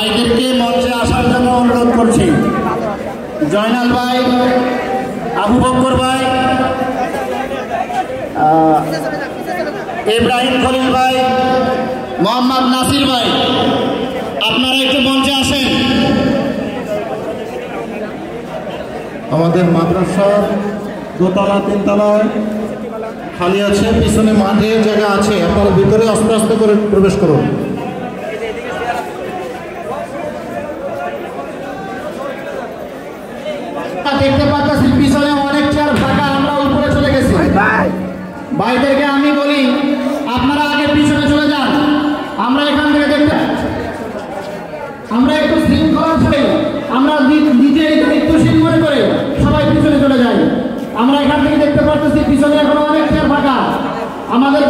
ভাইদেরকে মঞ্চে আসার জন্য অনুরোধ করছি। জয়নাল ভাই, আবু বকর ভাই, ইব্রাহিম খলিল ভাই, মোহাম্মদ নাসির ভাই, আপনারা একটু মঞ্চে আসেন। আমাদের মাদ্রাসার দোতলা তিনতলায় খালি আছে, পিছনে মাঠে জায়গা আছে, আপনারা ভিতরে আস্তে আস্তে করে প্রবেশ করুন। দেখতে পাচ্ছি পিছনে অনেক চেয়ার ফাঁকা, আমরা উপরে চলে গেছি। ভাইদেরকে আমি বলি আপনারা আগে পিছনে চলে যান, আমরা এখান থেকে দেখতে, আমরা একটু শৃঙ্খলা ছেড়ে আমরা নিজে দায়িত্বশীল মনে করে সবাই পিছনে চলে যাই। আমরা এখান থেকে দেখতে পাচ্ছি পিছনে এখনো অনেক চেয়ার ফাঁকা, আমাদের